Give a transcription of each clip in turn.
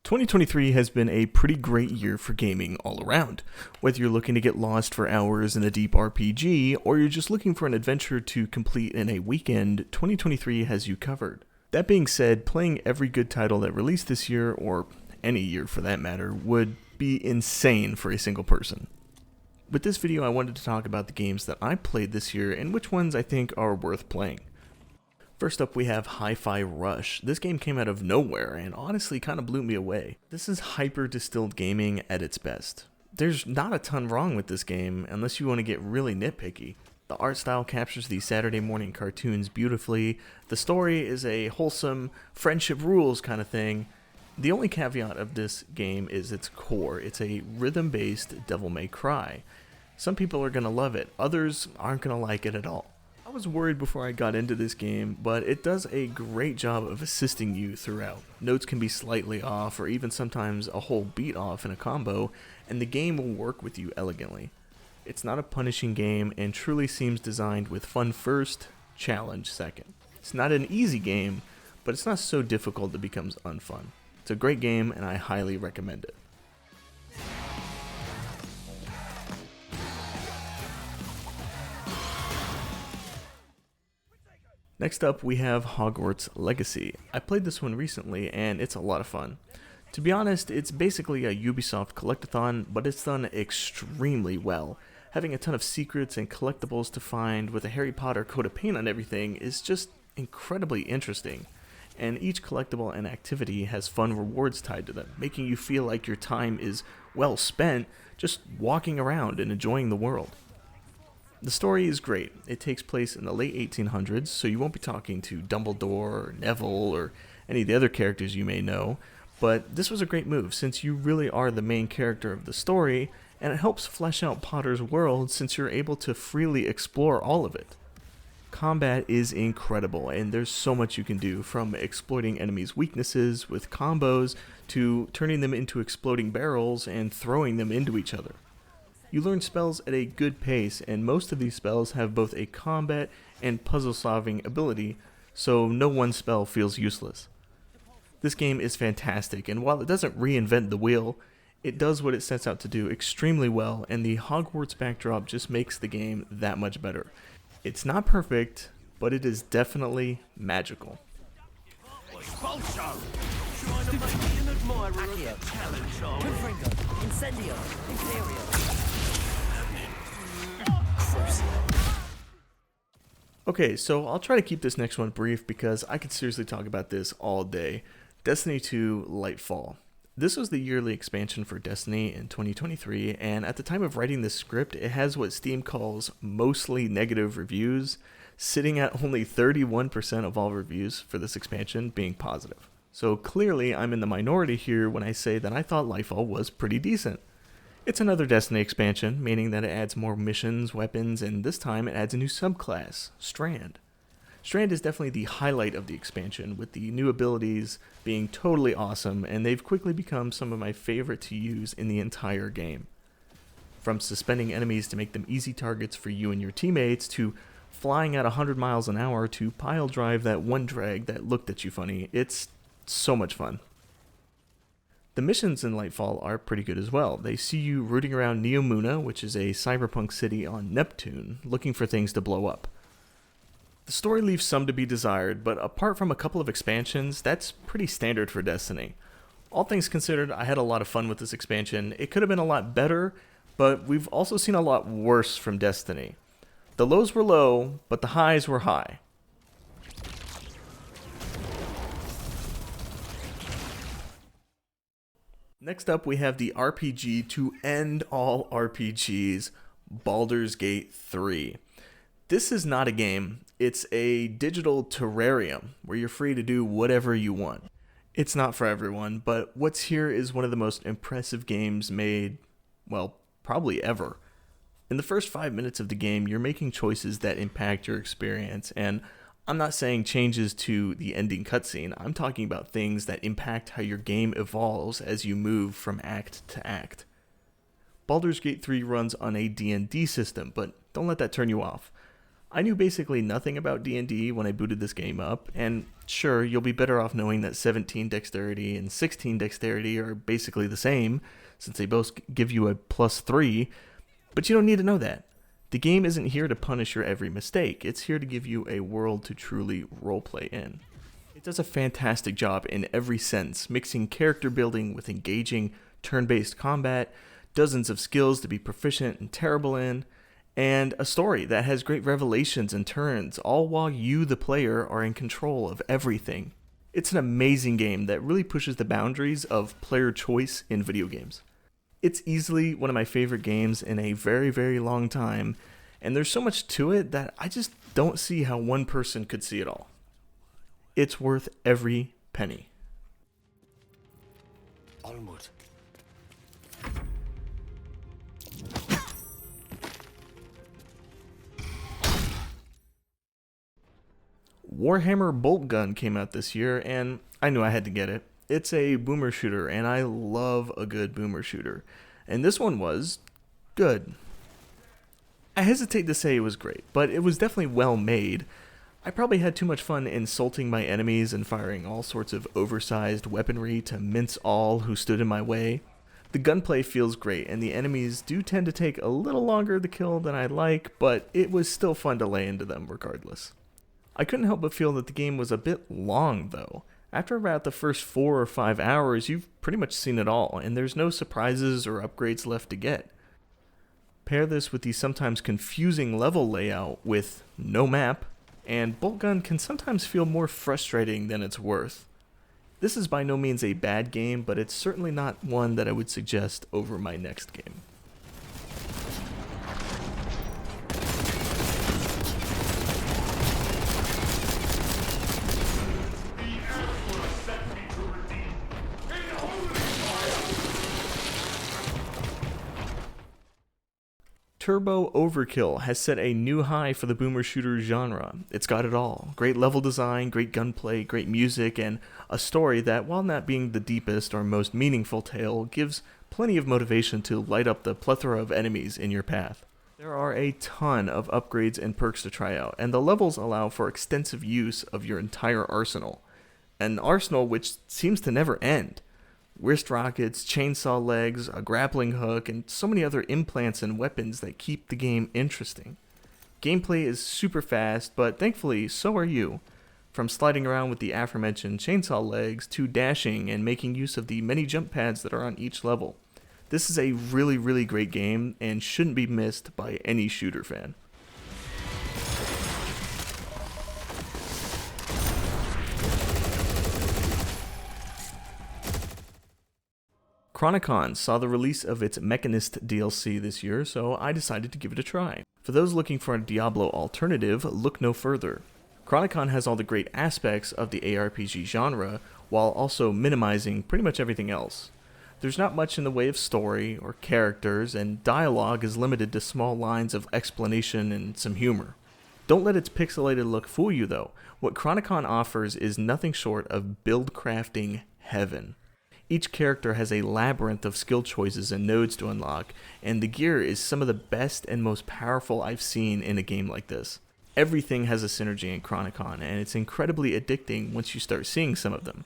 2023 has been a pretty great year for gaming all around. Whether you're looking to get lost for hours in a deep RPG, or you're just looking for an adventure to complete in a weekend, 2023 has you covered. That being said, playing every good title that released this year, or any year for that matter, would be insane for a single person. With this video, I wanted to talk about the games that I played this year and which ones I think are worth playing. First up, we have Hi-Fi Rush. This game came out of nowhere and honestly kind of blew me away. This is hyper-distilled gaming at its best. There's not a ton wrong with this game unless you want to get really nitpicky. The art style captures the Saturday morning cartoons beautifully. The story is a wholesome friendship rules kind of thing. The only caveat of this game is its core. It's a rhythm-based Devil May Cry. Some people are going to love it, others aren't going to like it at all. I was worried before I got into this game, but it does a great job of assisting you throughout. Notes can be slightly off, or even sometimes a whole beat off in a combo, and the game will work with you elegantly. It's not a punishing game, and truly seems designed with fun first, challenge second. It's not an easy game, but it's not so difficult it becomes unfun. It's a great game, and I highly recommend it. Next up, we have Hogwarts Legacy. I played this one recently, and it's a lot of fun. To be honest, it's basically a Ubisoft collectathon, but it's done extremely well. Having a ton of secrets and collectibles to find with a Harry Potter coat of paint on everything is just incredibly interesting. And each collectible and activity has fun rewards tied to them, making you feel like your time is well spent just walking around and enjoying the world. The story is great. It takes place in the late 1800s, so you won't be talking to Dumbledore or Neville or any of the other characters you may know, but this was a great move since you really are the main character of the story, and it helps flesh out Potter's world since you're able to freely explore all of it. Combat is incredible, and there's so much you can do, from exploiting enemies' weaknesses with combos to turning them into exploding barrels and throwing them into each other. You learn spells at a good pace, and most of these spells have both a combat and puzzle-solving ability, so no one spell feels useless. This game is fantastic, and while it doesn't reinvent the wheel, it does what it sets out to do extremely well, and the Hogwarts backdrop just makes the game that much better. It's not perfect, but it is definitely magical. Okay, so I'll try to keep this next one brief because I could seriously talk about this all day. Destiny 2 Lightfall. This was the yearly expansion for Destiny in 2023, and at the time of writing this script, it has what Steam calls mostly negative reviews, sitting at only 31% of all reviews for this expansion being positive. So clearly I'm in the minority here when I say that I thought Lightfall was pretty decent. It's another Destiny expansion, meaning that it adds more missions, weapons, and this time it adds a new subclass, Strand. Strand is definitely the highlight of the expansion, with the new abilities being totally awesome, and they've quickly become some of my favorite to use in the entire game. From suspending enemies to make them easy targets for you and your teammates, to flying at 100 miles an hour to pile drive that one drag that looked at you funny, it's so much fun. The missions in Lightfall are pretty good as well. They see you rooting around Neomuna, which is a cyberpunk city on Neptune, looking for things to blow up. The story leaves some to be desired, but apart from a couple of expansions, that's pretty standard for Destiny. All things considered, I had a lot of fun with this expansion. It could have been a lot better, but we've also seen a lot worse from Destiny. The lows were low, but the highs were high. Next up, we have the RPG to end all RPGs, Baldur's Gate 3. This is not a game, it's a digital terrarium where you're free to do whatever you want. It's not for everyone, but what's here is one of the most impressive games made, well, probably ever. In the first 5 minutes of the game, you're making choices that impact your experience, and I'm not saying changes to the ending cutscene. I'm talking about things that impact how your game evolves as you move from act to act. Baldur's Gate 3 runs on a D&D system, but don't let that turn you off. I knew basically nothing about D&D when I booted this game up, and sure, you'll be better off knowing that 17 dexterity and 16 dexterity are basically the same, since they both give you a +3, but you don't need to know that. The game isn't here to punish your every mistake, it's here to give you a world to truly roleplay in. It does a fantastic job in every sense, mixing character building with engaging turn-based combat, dozens of skills to be proficient and terrible in, and a story that has great revelations and turns, all while you, the player, are in control of everything. It's an amazing game that really pushes the boundaries of player choice in video games. It's easily one of my favorite games in a very, very long time, and there's so much to it that I just don't see how one person could see it all. It's worth every penny. Onward. Warhammer Boltgun came out this year, and I knew I had to get it. It's a boomer shooter, and I love a good boomer shooter. And this one was good. I hesitate to say it was great, but it was definitely well made. I probably had too much fun insulting my enemies and firing all sorts of oversized weaponry to mince all who stood in my way. The gunplay feels great, and the enemies do tend to take a little longer to kill than I'd like, but it was still fun to lay into them regardless. I couldn't help but feel that the game was a bit long, though. After about the first 4 or 5 hours, you've pretty much seen it all, and there's no surprises or upgrades left to get. Pair this with the sometimes confusing level layout with no map, and Boltgun can sometimes feel more frustrating than it's worth. This is by no means a bad game, but it's certainly not one that I would suggest over my next game. Turbo Overkill has set a new high for the boomer shooter genre. It's got it all. Great level design, great gunplay, great music, and a story that, while not being the deepest or most meaningful tale, gives plenty of motivation to light up the plethora of enemies in your path. There are a ton of upgrades and perks to try out, and the levels allow for extensive use of your entire arsenal. An arsenal which seems to never end. Wrist rockets, chainsaw legs, a grappling hook, and so many other implants and weapons that keep the game interesting. Gameplay is super fast, but thankfully so are you. From sliding around with the aforementioned chainsaw legs to dashing and making use of the many jump pads that are on each level. This is a really, really great game and shouldn't be missed by any shooter fan. Chronicon saw the release of its Mechanist DLC this year, so I decided to give it a try. For those looking for a Diablo alternative, look no further. Chronicon has all the great aspects of the ARPG genre, while also minimizing pretty much everything else. There's not much in the way of story or characters, and dialogue is limited to small lines of explanation and some humor. Don't let its pixelated look fool you though. What Chronicon offers is nothing short of build crafting heaven. Each character has a labyrinth of skill choices and nodes to unlock, and the gear is some of the best and most powerful I've seen in a game like this. Everything has a synergy in Chronicon, and it's incredibly addicting once you start seeing some of them.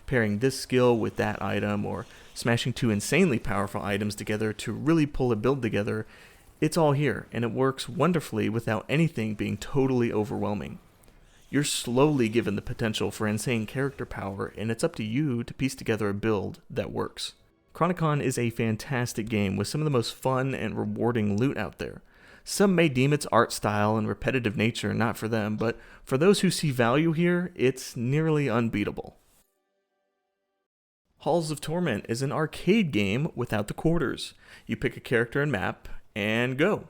Pairing this skill with that item, or smashing two insanely powerful items together to really pull a build together, it's all here, and it works wonderfully without anything being totally overwhelming. You're slowly given the potential for insane character power, and it's up to you to piece together a build that works. Chronicon is a fantastic game with some of the most fun and rewarding loot out there. Some may deem its art style and repetitive nature not for them, but for those who see value here, it's nearly unbeatable. Halls of Torment is an arcade game without the quarters. You pick a character and map, and go.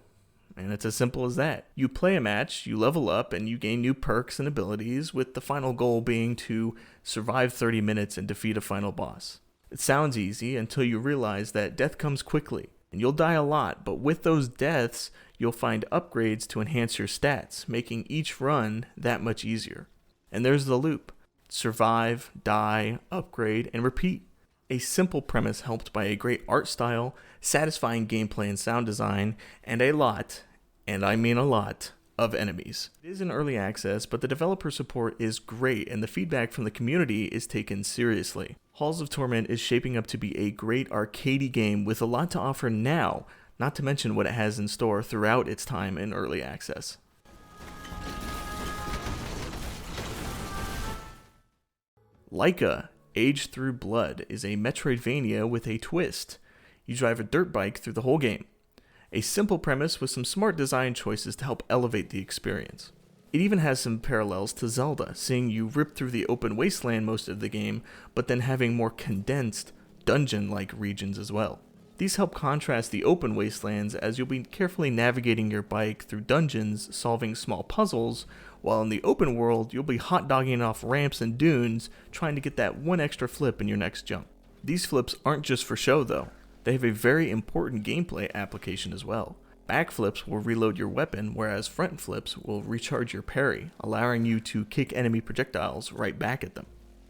And it's as simple as that. You play a match, you level up, and you gain new perks and abilities, with the final goal being to survive 30 minutes and defeat a final boss. It sounds easy until you realize that death comes quickly, and you'll die a lot, but with those deaths, you'll find upgrades to enhance your stats, making each run that much easier. And there's the loop. Survive, die, upgrade, and repeat. A simple premise helped by a great art style, satisfying gameplay and sound design, and a lot, and I mean a lot, of enemies. It is in early access, but the developer support is great and the feedback from the community is taken seriously. Halls of Torment is shaping up to be a great arcadey game with a lot to offer now, not to mention what it has in store throughout its time in early access. Laika, Age Through Blood, is a Metroidvania with a twist. You drive a dirt bike through the whole game. A simple premise with some smart design choices to help elevate the experience. It even has some parallels to Zelda, seeing you rip through the open wasteland most of the game, but then having more condensed, dungeon-like regions as well. These help contrast the open wastelands as you'll be carefully navigating your bike through dungeons, solving small puzzles, while in the open world, you'll be hot-dogging off ramps and dunes, trying to get that one extra flip in your next jump. These flips aren't just for show though. They have a very important gameplay application as well. Backflips will reload your weapon, whereas front flips will recharge your parry, allowing you to kick enemy projectiles right back at them.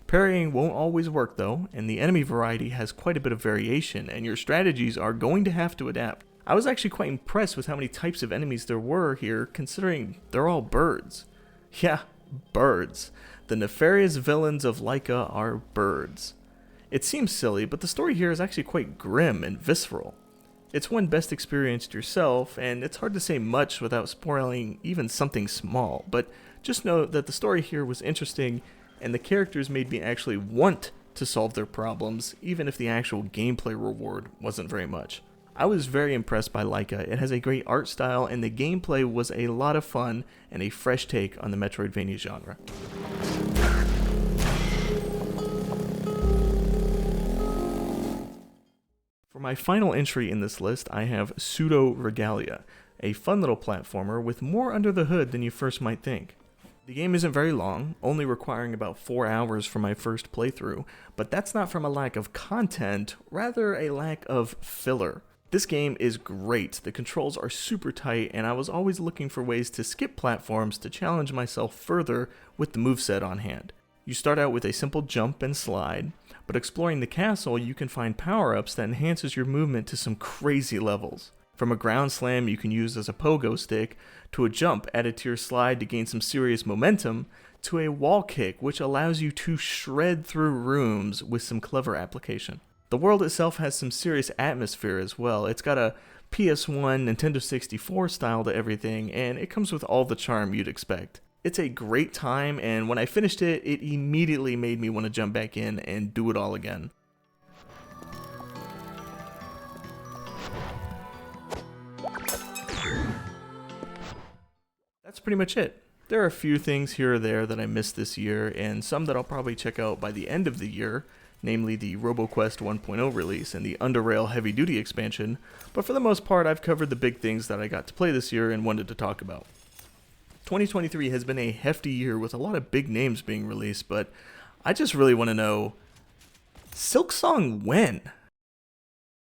Parrying won't always work though, and the enemy variety has quite a bit of variation, and your strategies are going to have to adapt. I was actually quite impressed with how many types of enemies there were here, considering they're all birds. Yeah, birds. The nefarious villains of Laika are birds. It seems silly, but the story here is actually quite grim and visceral. It's one best experienced yourself, and it's hard to say much without spoiling even something small, but just know that the story here was interesting, and the characters made me actually want to solve their problems, even if the actual gameplay reward wasn't very much. I was very impressed by Laika. It has a great art style, and the gameplay was a lot of fun and a fresh take on the Metroidvania genre. For my final entry in this list, I have Pseudoregalia, a fun little platformer with more under the hood than you first might think. The game isn't very long, only requiring about 4 hours for my first playthrough, but that's not from a lack of content, rather a lack of filler. This game is great, the controls are super tight, and I was always looking for ways to skip platforms to challenge myself further with the moveset on hand. You start out with a simple jump and slide, but exploring the castle you can find power-ups that enhances your movement to some crazy levels. From a ground slam you can use as a pogo stick, to a jump added to your slide to gain some serious momentum, to a wall kick which allows you to shred through rooms with some clever application. The world itself has some serious atmosphere as well. It's got a PS1, Nintendo 64 style to everything, and it comes with all the charm you'd expect. It's a great time, and when I finished it, it immediately made me want to jump back in and do it all again. That's pretty much it. There are a few things here or there that I missed this year, and some that I'll probably check out by the end of the year, namely the RoboQuest 1.0 release and the Underrail Heavy Duty expansion, but for the most part I've covered the big things that I got to play this year and wanted to talk about. 2023 has been a hefty year with a lot of big names being released, but I just really want to know, Silksong when?